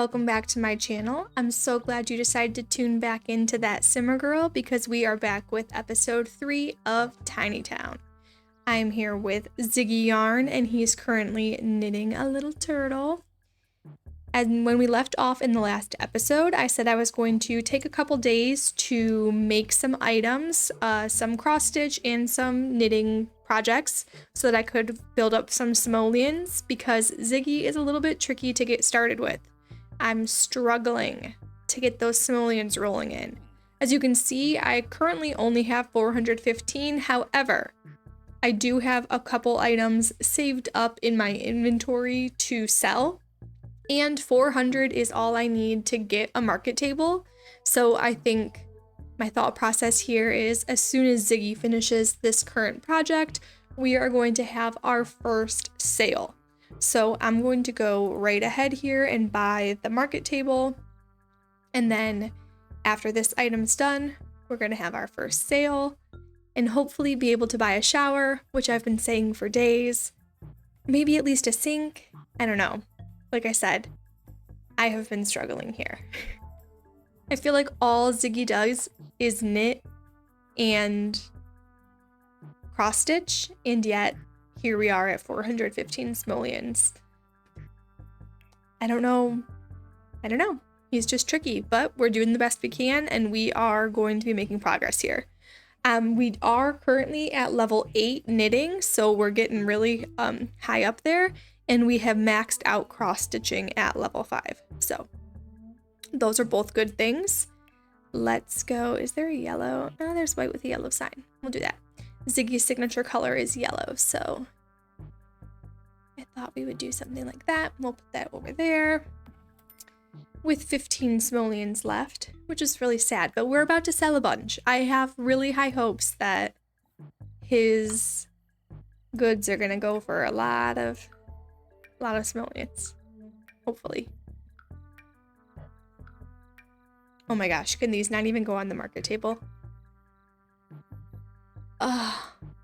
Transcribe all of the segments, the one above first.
welcome back to my channel. I'm so glad you decided to tune back into that Simmer Girl because we are back with episode 3 of Tiny Town. I'm here with Ziggy Yarn and he's currently knitting a little turtle. And when we left off in the last episode, I said I was going to take a couple days to make some items, some cross stitch and some knitting projects so that I could build up some simoleons because Ziggy is a little bit tricky to get started with. I'm struggling to get those simoleons rolling in. As you can see, I currently only have 415. However, I do have a couple items saved up in my inventory to sell, and 400 is all I need to get a market table. So I think my thought process here is as soon as Ziggy finishes this current project, we are going to have our first sale. So I'm going to go right ahead here and buy the market table. And then after this item's done, we're going to have our first sale and hopefully be able to buy a shower, which I've been saying for days. Maybe at least a sink. I don't know. Like I said, I have been struggling here. I feel like all Ziggy does is knit and cross stitch, and yet here we are at 415 simoleons. I don't know. He's just tricky, but we're doing the best we can, and we are going to be making progress here. We are currently at level 8 knitting, so we're getting really high up there, and we have maxed out cross stitching at level 5. So those are both good things. Let's go. Is there a yellow? Oh, there's white with a yellow sign. We'll do that. Ziggy's signature color is yellow, so I thought we would do something like that. We'll put that over there with 15 simoleons left, which is really sad, but we're about to sell a bunch. I have really high hopes that his goods are gonna go for a lot of simoleons, hopefully. Oh my gosh, can these not even go on the market table?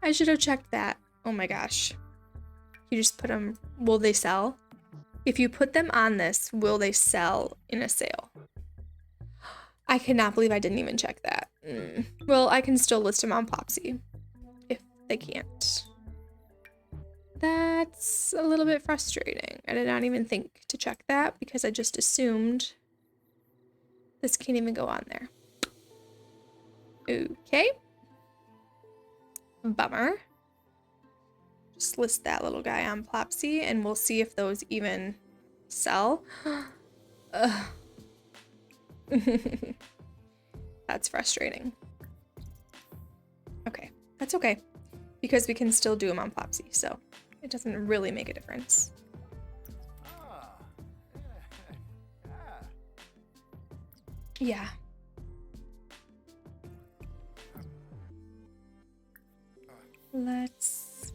I should have checked that. Oh my gosh. You just put them, will they sell? If you put them on this, will they sell in a sale? I cannot believe I didn't even check that. Well, I can still list them on Plopsy if they can't. That's a little bit frustrating. I did not even think to check that because I just assumed this can't even go on there. Okay. Bummer. Just list that little guy on Plopsy and we'll see if those even sell. That's frustrating. Okay, that's okay because we can still do them on Plopsy, so it doesn't really make a difference. Yeah. Let's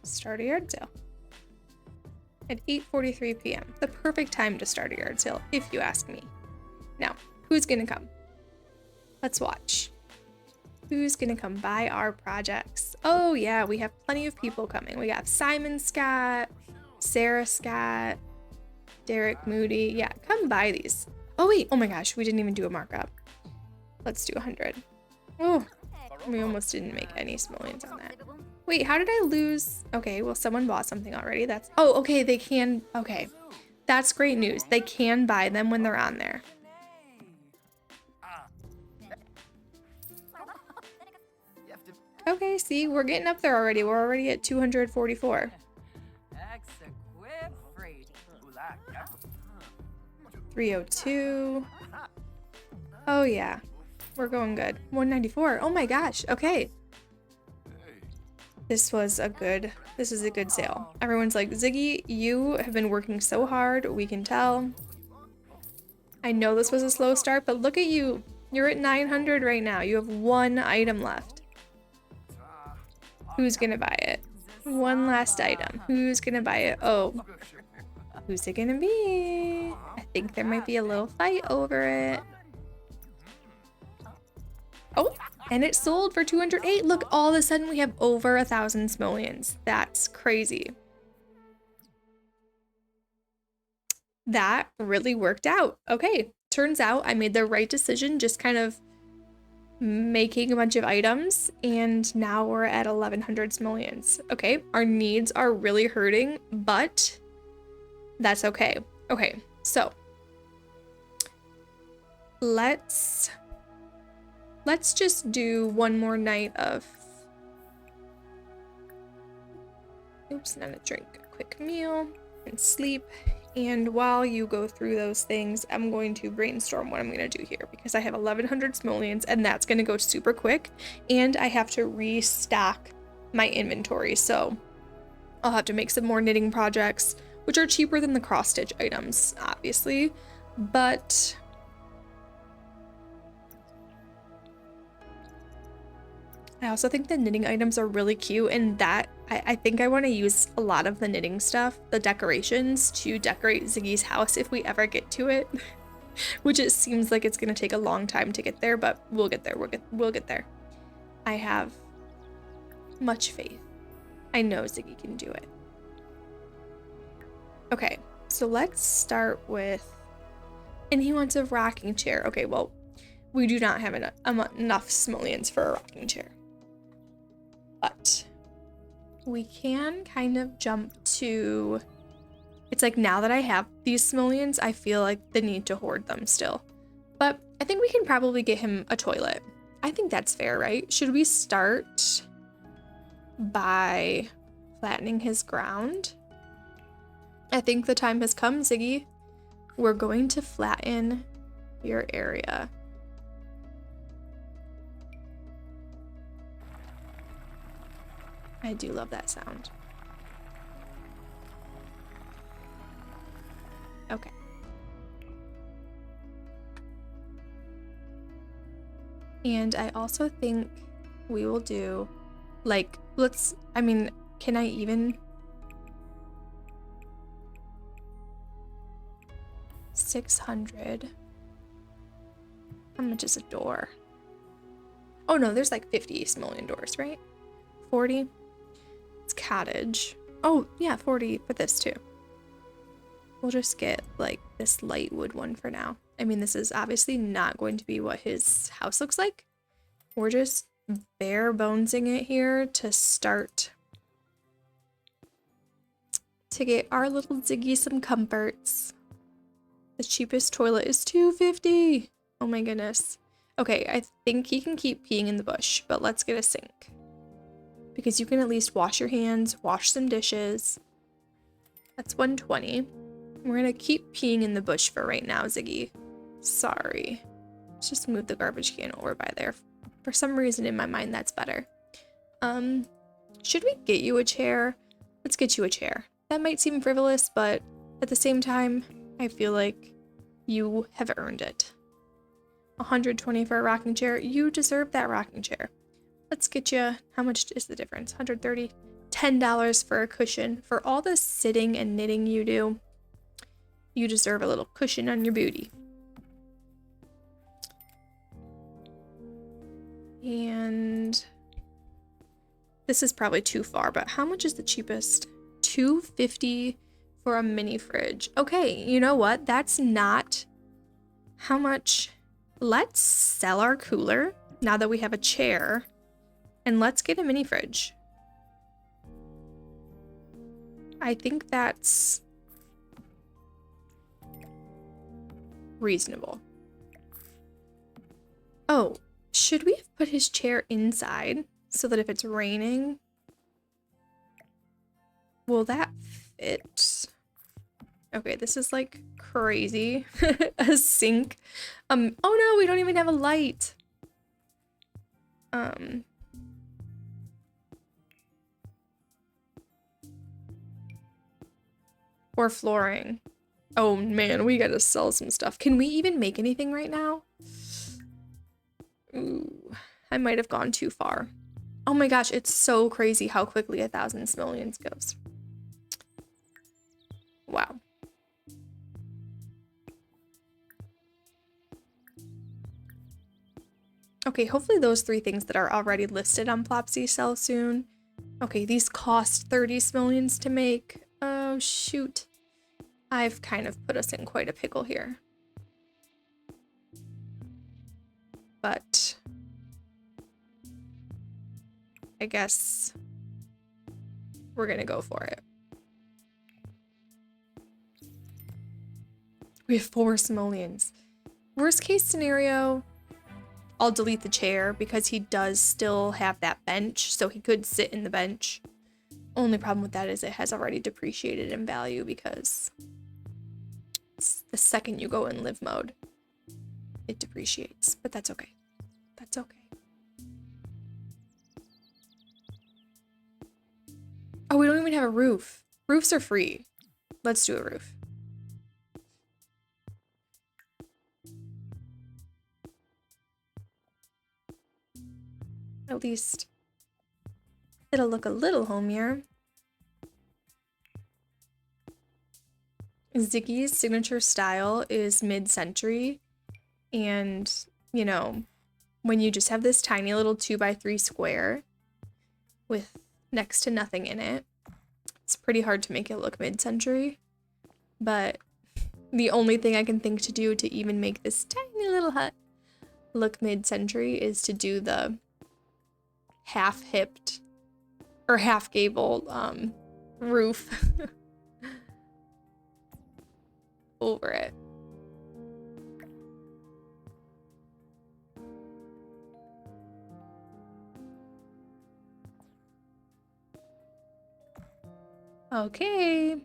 start a yard sale at 8:43 p.m. The perfect time to start a yard sale, if you ask me. Now, who's gonna come? Let's watch. Who's gonna come buy our projects? Oh yeah, we have plenty of people coming. We got Simon Scott, Sarah Scott, Derek Moody. Yeah, come buy these. Oh wait, oh my gosh, we didn't even do a markup. Let's do 100. Oh. We almost didn't make any simoleons on that. Wait, how did I lose? Okay, well, someone bought something already. That's, oh, okay, they can, okay. That's great news. They can buy them when they're on there. Okay, see, we're getting up there already. We're already at 244. 302. Oh, yeah. We're going good. 194. Oh my gosh. Okay. This is a good sale. Everyone's like, Ziggy, you have been working so hard. We can tell. I know this was a slow start, but look at you. You're at 900 right now. You have one item left. Who's gonna buy it? One last item. Who's gonna buy it? Oh. Who's it gonna be? I think there might be a little fight over it. Oh, and it sold for 208. Look, all of a sudden we have over 1,000 simoleons. That's crazy. that really worked out. Okay, turns out I made the right decision, just kind of making a bunch of items, and now we're at 1100 simoleons. Okay, our needs are really hurting, but that's okay. Okay, so let's just do one more night of, oops, not a drink, a quick meal and sleep. And while you go through those things, I'm going to brainstorm what I'm going to do here, because I have 1100 simoleons and that's going to go super quick, and I have to restock my inventory. So I'll have to make some more knitting projects, which are cheaper than the cross stitch items, obviously, but I also think the knitting items are really cute, and that I think I want to use a lot of the knitting stuff, the decorations, to decorate Ziggy's house if we ever get to it, which it seems like it's going to take a long time to get there, but we'll get there. We'll get there. I have much faith. I know Ziggy can do it. Okay, so let's start with, and he wants a rocking chair. Okay, well, we do not have enough simoleons for a rocking chair, but we can kind of jump to, it's like now that I have these simoleons, I feel like the need to hoard them still. But I think we can probably get him a toilet. I think that's fair, right? Should we start by flattening his ground? I think the time has come, Ziggy. We're going to flatten your area. I do love that sound. Okay. And I also think we will do, like, I mean, can I even? 600. How much is a door? Oh no, there's like 50 simoleon doors, right? 40? It's cottage. Oh yeah, 40 for this too. We'll just get like this light wood one for now. I mean, this is obviously not going to be what his house looks like. We're just bare bonesing it here to start to get our little Ziggy some comforts. The cheapest toilet is $2.50. Oh my goodness. Okay, I think he can keep peeing in the bush, but let's get a sink, because you can at least wash your hands, wash some dishes. That's 120. We're gonna keep peeing in the bush for right now, Ziggy. Sorry. Let's just move the garbage can over by there. For some reason in my mind, that's better. Should we get you a chair? Let's get you a chair. That might seem frivolous, but at the same time, I feel like you have earned it. 120 for a rocking chair. You deserve that rocking chair. Let's get you, how much is the difference? 130. $10 for a cushion. For all the sitting and knitting you do, you deserve a little cushion on your booty. And this is probably too far, but how much is the cheapest? $2.50 for a mini fridge. Okay, you know what? That's not how much. Let's sell our cooler now that we have a chair, and let's get a mini fridge. I think that's reasonable. Oh, should we have put his chair inside so that if it's raining, will that fit? Okay, this is like crazy. A sink. Oh no, we don't even have a light. Or flooring. Oh man, we gotta sell some stuff. Can we even make anything right now? Ooh, I might have gone too far. Oh my gosh, it's so crazy how quickly 1,000 simoleons goes. Wow. Okay, hopefully those 3 things that are already listed on Plopsy sell soon. Okay, these cost 30 simoleons to make. Oh shoot. I've kind of put us in quite a pickle here. But I guess we're gonna go for it. We have 4 simoleons. Worst case scenario, I'll delete the chair because he does still have that bench, so he could sit in the bench. Only problem with that is it has already depreciated in value because the second you go in live mode, it depreciates, but that's okay. That's okay. Oh, we don't even have a roof. Roofs are free. Let's do a roof. At least it'll look a little homier. Ziggy's signature style is mid-century, and you know, when you just have this tiny little 2x3 square with next to nothing in it, it's pretty hard to make it look mid-century. But the only thing I can think to do to even make this tiny little hut look mid-century is to do the half-hipped or half-gabled roof over it. Okay.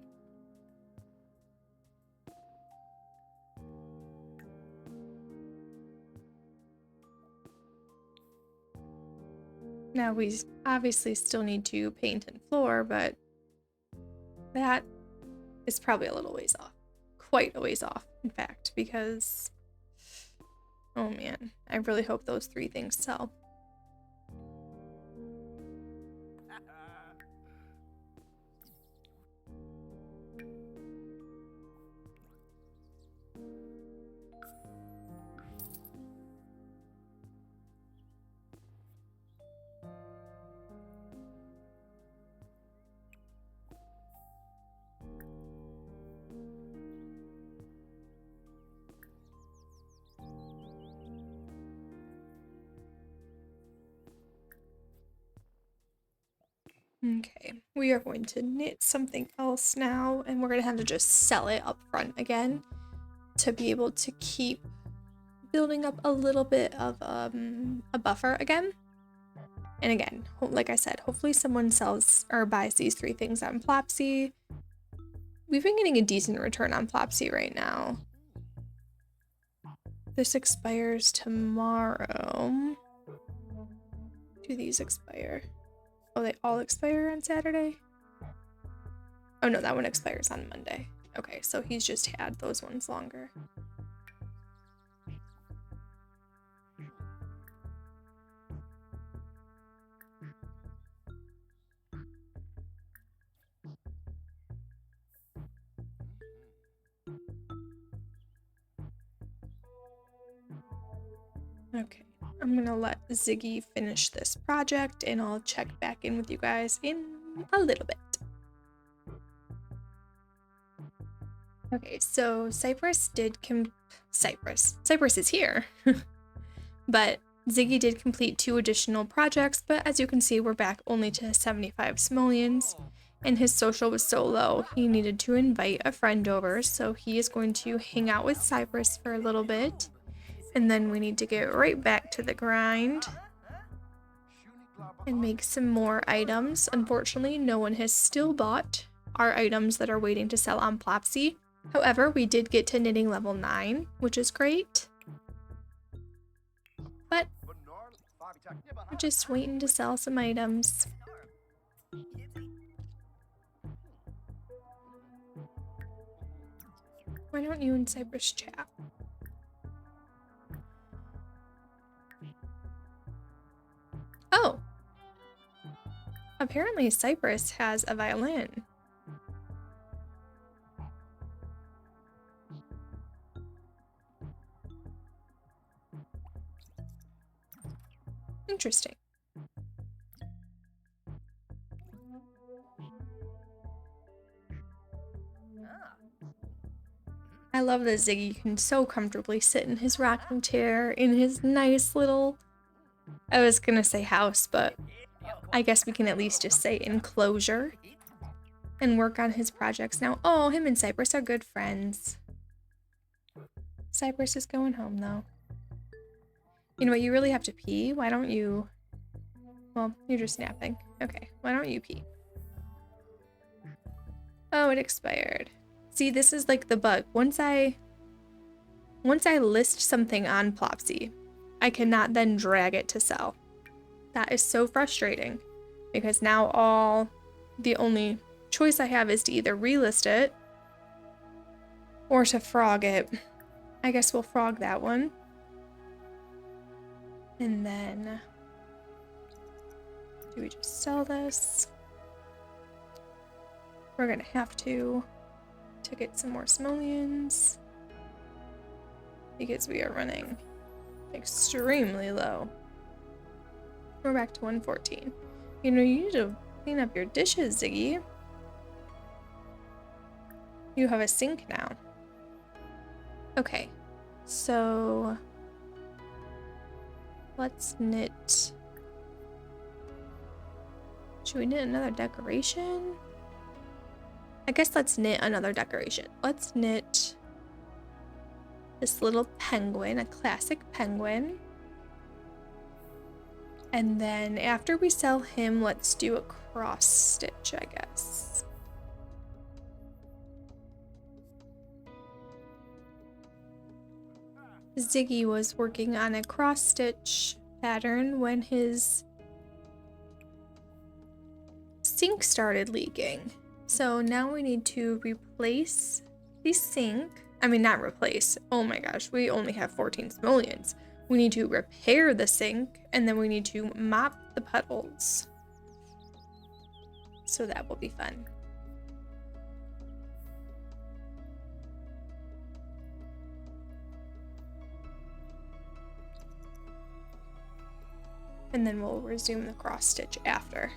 Now we obviously still need to paint and floor, but that is probably a little ways off. Quite a ways off, in fact, because oh man, I really hope those 3 things sell. Okay, we are going to knit something else now, and we're going to have to just sell it up front again to be able to keep building up a little bit of a buffer again. And again, like I said, hopefully someone sells or buys these 3 things on Plopsy. We've been getting a decent return on Plopsy right now. This expires tomorrow. Do these expire? Oh, they all expire on Saturday? Oh no, that one expires on Monday. Okay, so he's just had those ones longer. Okay, I'm gonna let Ziggy finish this project and I'll check back in with you guys in a little bit. Okay, so Cypress is here. But Ziggy did complete 2 additional projects, but as you can see, we're back only to 75 simoleons, and his social was so low, he needed to invite a friend over, so he is going to hang out with Cypress for a little bit, and then we need to get right back to the grind and make some more items. Unfortunately, no one has still bought our items that are waiting to sell on Plopsy. However, we did get to knitting level 9, which is great. But we're just waiting to sell some items. Why don't you and Cypress chat? Oh! Apparently Cypress has a violin. Interesting. I love that Ziggy can so comfortably sit in his rocking chair in his nice little, I was gonna say house, but I guess we can at least just say enclosure, and work on his projects now. Oh, him and Cypress are good friends. Cypress is going home though. You know what, you really have to pee? Why don't you? Well, you're just napping. Okay, why don't you pee? Oh, it expired. See, this is like the bug. Once I list something on Plopsy, I cannot then drag it to sell. That is so frustrating because now the only choice I have is to either relist it or to frog it. I guess we'll frog that one. And then do we just sell this? We're gonna have to get some more simoleons because we are running extremely low. We're back to 114. You know, you need to clean up your dishes, Ziggy. You have a sink now. Okay, so let's knit. Should we knit another decoration? I guess let's knit another decoration. Let's knit this little penguin, a classic penguin. And then after we sell him, let's do a cross stitch, I guess. Ziggy was working on a cross stitch pattern when his sink started leaking. So now we need to replace the sink. I mean, not replace. Oh my gosh, we only have 14 simoleons. We need to repair the sink, and then we need to mop the puddles. So that will be fun. And then we'll resume the cross stitch after.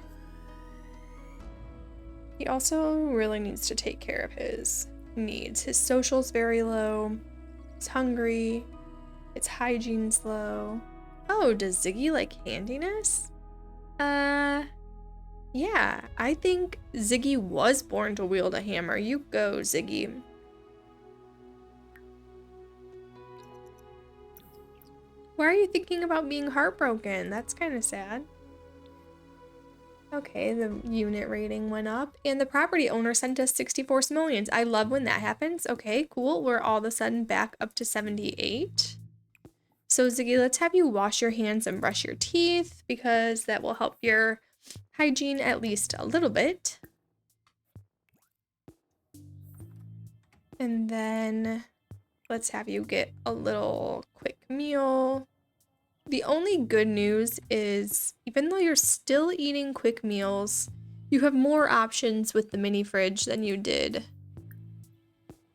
He also really needs to take care of his needs. His social's very low. He's hungry. His hygiene's low. Oh, does Ziggy like handiness? Yeah, I think Ziggy was born to wield a hammer. You go, Ziggy. Why are you thinking about being heartbroken? That's kind of sad. Okay, the unit rating went up, and the property owner sent us 64 simoleons. I love when that happens. Okay, cool. We're all of a sudden back up to 78. So Ziggy, let's have you wash your hands and brush your teeth because that will help your hygiene at least a little bit. And then let's have you get a little quick meal. The only good news is, even though you're still eating quick meals, you have more options with the mini fridge than you did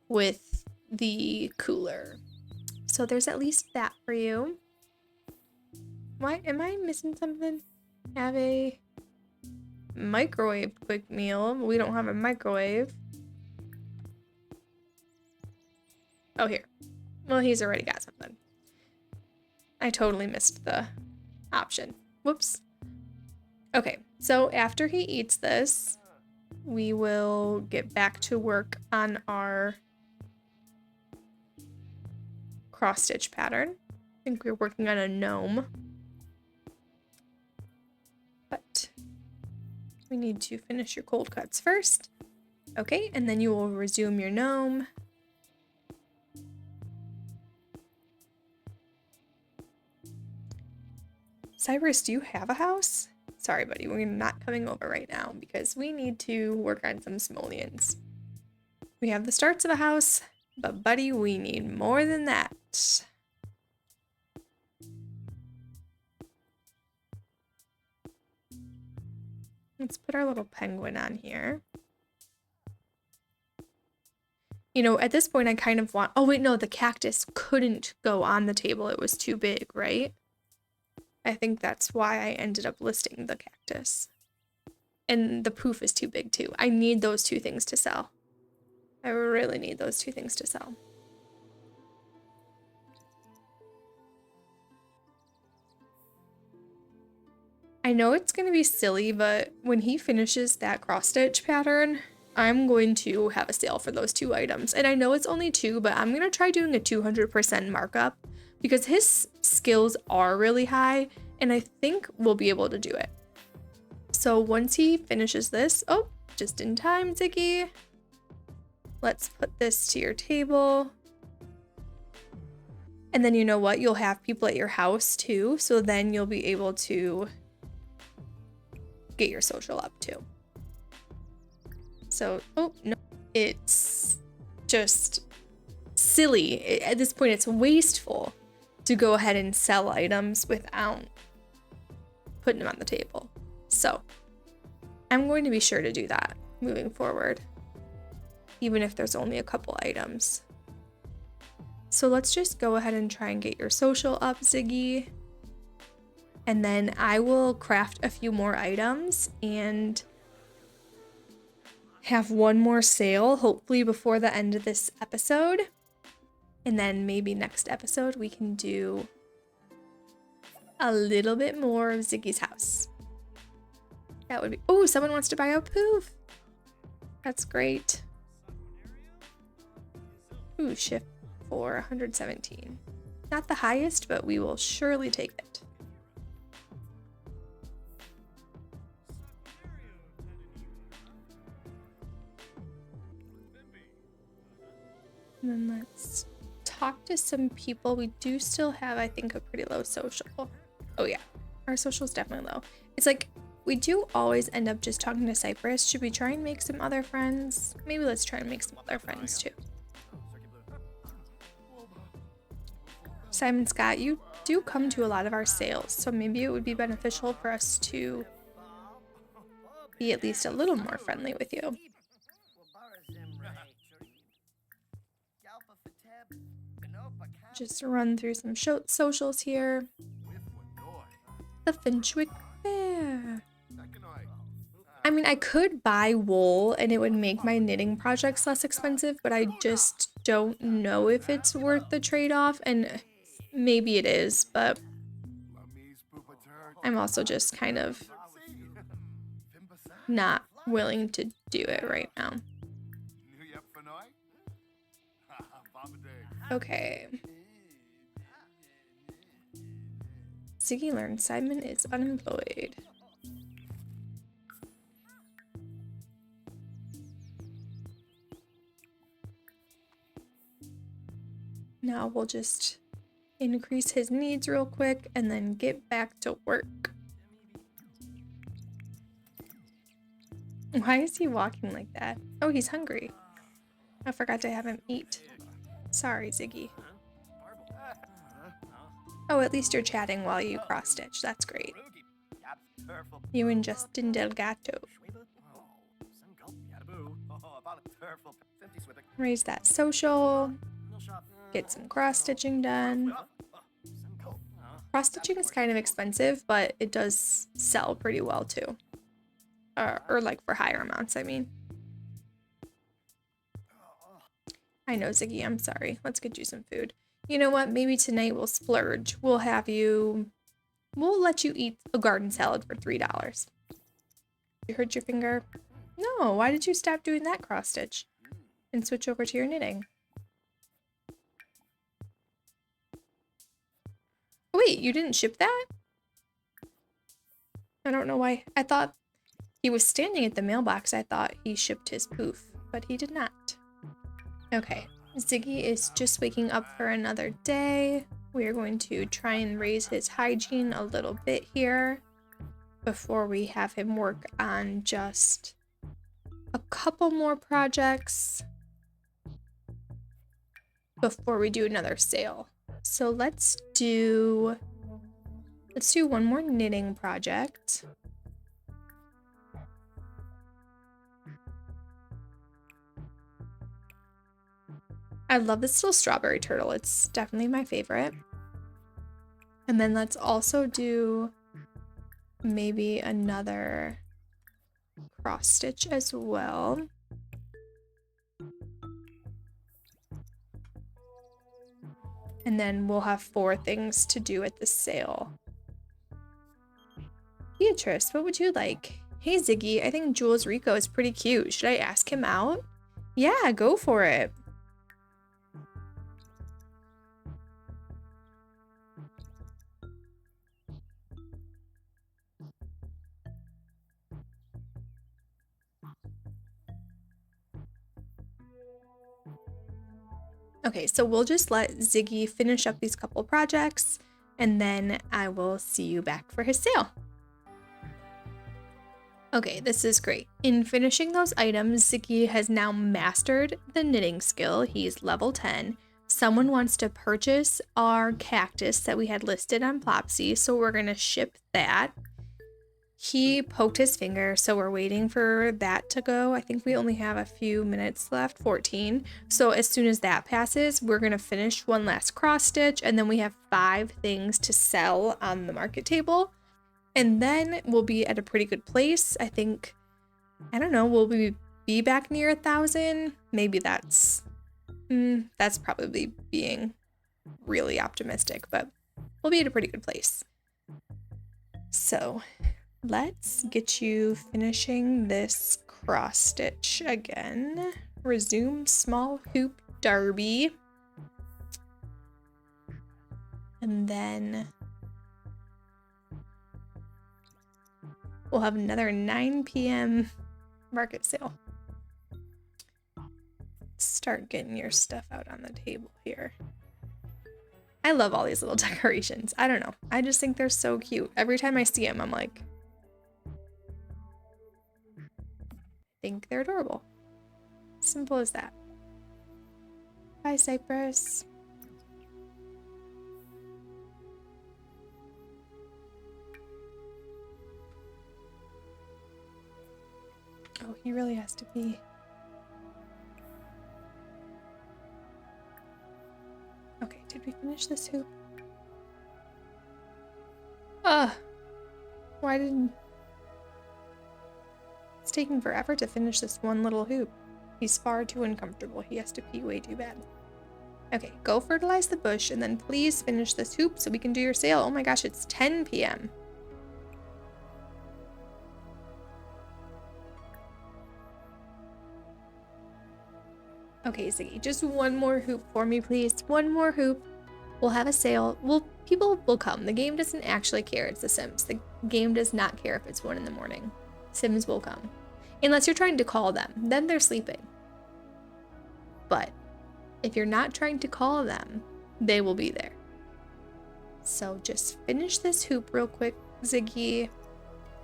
with the cooler. So there's at least that for you. Why am I missing something? Have a microwave quick meal. We don't have a microwave. Oh, here. Well, he's already got something. I totally missed the option. Whoops. Okay, so after he eats this, we will get back to work on our cross-stitch pattern. I think we're working on a gnome. But we need to finish your cold cuts first. Okay, and then you will resume your gnome. Cyrus, do you have a house? Sorry, buddy, we're not coming over right now because we need to work on some simoleons. We have the starts of a house, but buddy, we need more than that. Let's put our little penguin on here. You know, at this point I kind of want, oh wait, no, the cactus couldn't go on the table. It was too big, right? I think that's why I ended up listing the cactus. And the poof is too big too. I need those two things to sell. I really need those two things to sell. I know it's going to be silly, but when he finishes that cross stitch pattern, I'm going to have a sale for those 2 items. And I know it's only 2, but I'm going to try doing a 200% markup because his skills are really high and I think we'll be able to do it. So once he finishes this, oh, just in time, Ziggy. Let's put this to your table. And then you know what? You'll have people at your house too. So then you'll be able to get your social up too. So, oh, no, it's just silly. At this point, it's wasteful to go ahead and sell items without putting them on the table. So I'm going to be sure to do that moving forward, even if there's only a couple items. So let's just go ahead and try and get your social up, Ziggy. And then I will craft a few more items and have one more sale, hopefully before the end of this episode. And then maybe next episode we can do a little bit more of Ziggy's house. That would be, oh, someone wants to buy a poof. That's great. Ooh, shift for 117. Not the highest, but we will surely take it. And then let's talk to some people. We do still have, I think, a pretty low social. Oh yeah, our social is definitely low. It's like, we do always end up just talking to Cypress. Should we try and make some other friends? Maybe let's try and make some other friends too. Simon Scott, you do come to a lot of our sales, so maybe it would be beneficial for us to be at least a little more friendly with you. Just run through some socials here. The Finchwick Fair. I mean, I could buy wool and it would make my knitting projects less expensive, but I just don't know if it's worth the trade-off, and maybe it is, but I'm also just kind of not willing to do it right now. Okay. Ziggy learned Simon is unemployed. Now we'll just increase his needs real quick and then get back to work. Why is he walking like that? Oh, he's hungry. I forgot to have him eat. Sorry, Ziggy. Oh, at least you're chatting while you cross-stitch. That's great. You and Justin Delgato. Raise that social. Get some cross-stitching done. Cross-stitching is kind of expensive, but it does sell pretty well too. Or like for higher amounts, I mean. I know, Ziggy, I'm sorry. Let's get you some food. You know what? Maybe tonight we'll splurge. We'll let you eat a garden salad for $3. You hurt your finger? No, why did you stop doing that cross-stitch and switch over to your knitting? Wait, you didn't ship that? I don't know why. I thought he was standing at the mailbox. I thought he shipped his poof, but he did not. Okay, Ziggy is just waking up for another day. We are going to try and raise his hygiene a little bit here before we have him work on just a couple more projects before we do another sale. So let's do one more knitting project. I love this little strawberry turtle. It's definitely my favorite. And then let's also do maybe another cross stitch as well. And then we'll have 4 things to do at the sale. Beatrice, what would you like? Hey Ziggy, I think Jules Rico is pretty cute. Should I ask him out? Yeah, go for it. Okay, so we'll just let Ziggy finish up these couple projects, and then I will see you back for his sale. Okay, this is great. In finishing those items, Ziggy has now mastered the knitting skill. He's level 10. Someone wants to purchase our cactus that we had listed on Plopsy, so we're going to ship that. He poked his finger, so we're waiting for that to go. I think we only have a few minutes left, 14. So as soon as that passes, we're going to finish one last cross stitch, and then we have 5 things to sell on the market table. And then we'll be at a pretty good place. I think, I don't know, will we be back near 1,000? Maybe that's probably being really optimistic, but we'll be at a pretty good place. So let's get you finishing this cross stitch again. Resume small hoop derby. And then we'll have another 9 p.m. market sale. Start getting your stuff out on the table here. I love all these little decorations. I don't know. I just think they're so cute. Every time I see them, I'm like, I think they're adorable. Simple as that. Bye, Cypress. Oh, he really has to pee. Okay, did we finish this hoop? Ugh. Why didn't... It's taking forever to finish this one little hoop. He's far too uncomfortable. He has to pee way too bad. Okay, go fertilize the bush and then please finish this hoop so we can do your sale. Oh my gosh, it's 10 p.m. Okay, Ziggy, just one more hoop for me, please. One more hoop. We'll have a sale. People will come. The game doesn't actually care. It's The Sims. The game does not care if it's 1 in the morning. Sims will come. Unless you're trying to call them. Then they're sleeping. But if you're not trying to call them, they will be there. So just finish this hoop real quick, Ziggy.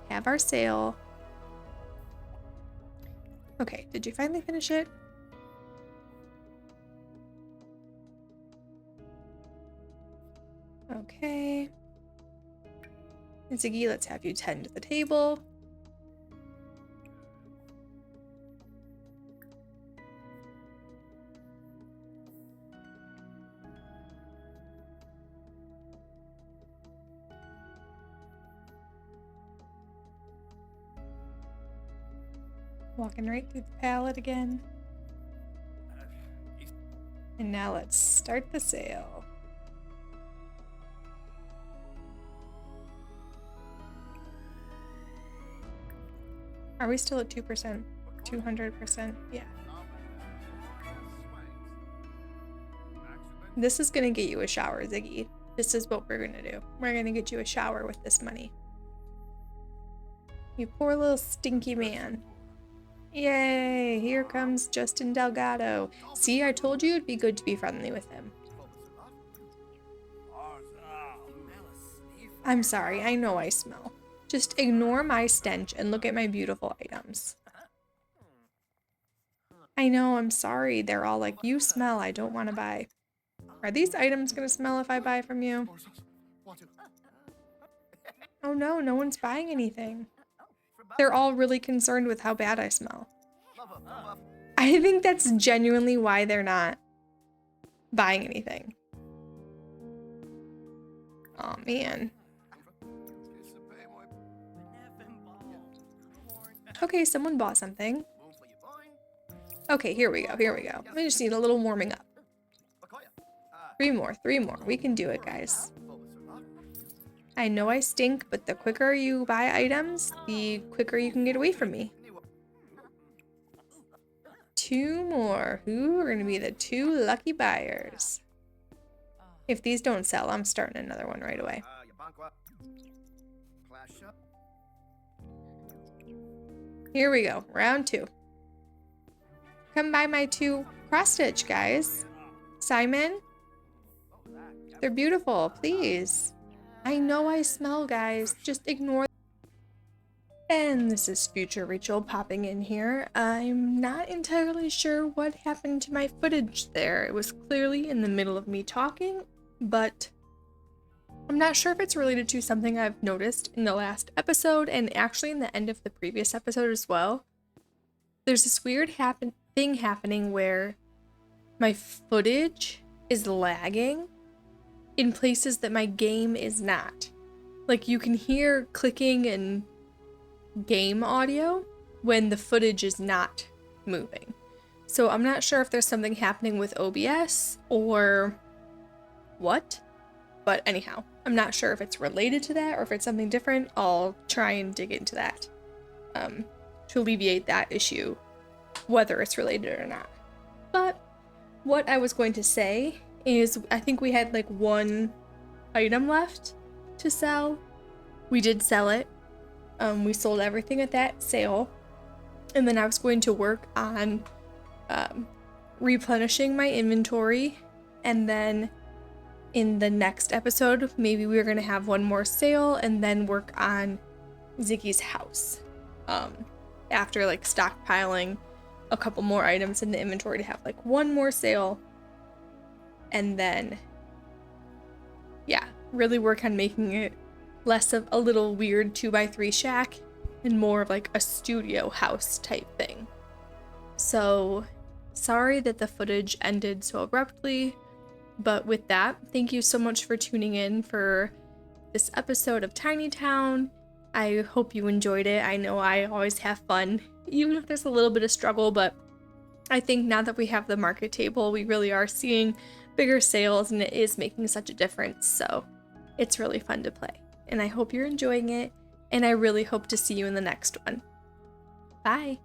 Have our sale. Okay, did you finally finish it? Okay. Ziggy, let's have you tend to the table. Walking right through the palette again. And now let's start the sale. Are we still at 2%? 200%? Yeah. This is gonna get you a shower, Ziggy. This is what we're gonna do. We're gonna get you a shower with this money. You poor little stinky man. Yay! Here comes Justin Delgado. See, I told you it'd be good to be friendly with him. I'm sorry, I know I smell. Just ignore my stench and look at my beautiful items. I know, I'm sorry. They're all like, you smell, I don't want to buy. Are these items gonna smell if I buy from you? Oh no, no one's buying anything. They're all really concerned with how bad I smell. I think that's genuinely why they're not buying anything. Oh man. Okay, someone bought something. Okay, here we go, here we go. We just need a little warming up. 3 more, 3 more. We can do it, guys. I know I stink, but the quicker you buy items, the quicker you can get away from me. 2 more. Who are going to be the 2 lucky buyers? If these don't sell, I'm starting another one right away. Here we go. Round 2. Come buy my 2 cross stitch, guys. Simon? They're beautiful. Please. I know I smell, guys. Just ignore. And this is Future Rachel popping in here. I'm not entirely sure what happened to my footage there. It was clearly in the middle of me talking, but I'm not sure if it's related to something I've noticed in the last episode and actually in the end of the previous episode as well. There's this weird thing happening where my footage is lagging in places that my game is not. Like, you can hear clicking and game audio when the footage is not moving. So I'm not sure if there's something happening with OBS or what, but anyhow, I'm not sure if it's related to that or if it's something different. I'll try and dig into that to alleviate that issue, whether it's related or not. But what I was going to say is I think we had like 1 item left to sell. We did sell it. We sold everything at that sale, and then I was going to work on replenishing my inventory, and then in the next episode maybe we're going to have 1 more sale and then work on Ziggy's house after like stockpiling a couple more items in the inventory to have like 1 more sale, and then yeah, really work on making it less of a little weird 2x3 shack and more of like a studio house type thing. So sorry that the footage ended so abruptly, but with that, thank you so much for tuning in for this episode of Tiny Town. I hope you enjoyed it. I know I always have fun, even if there's a little bit of struggle, but I think now that we have the market table, we really are seeing bigger sales and it is making such a difference. So it's really fun to play. And I hope you're enjoying it, and I really hope to see you in the next one. Bye!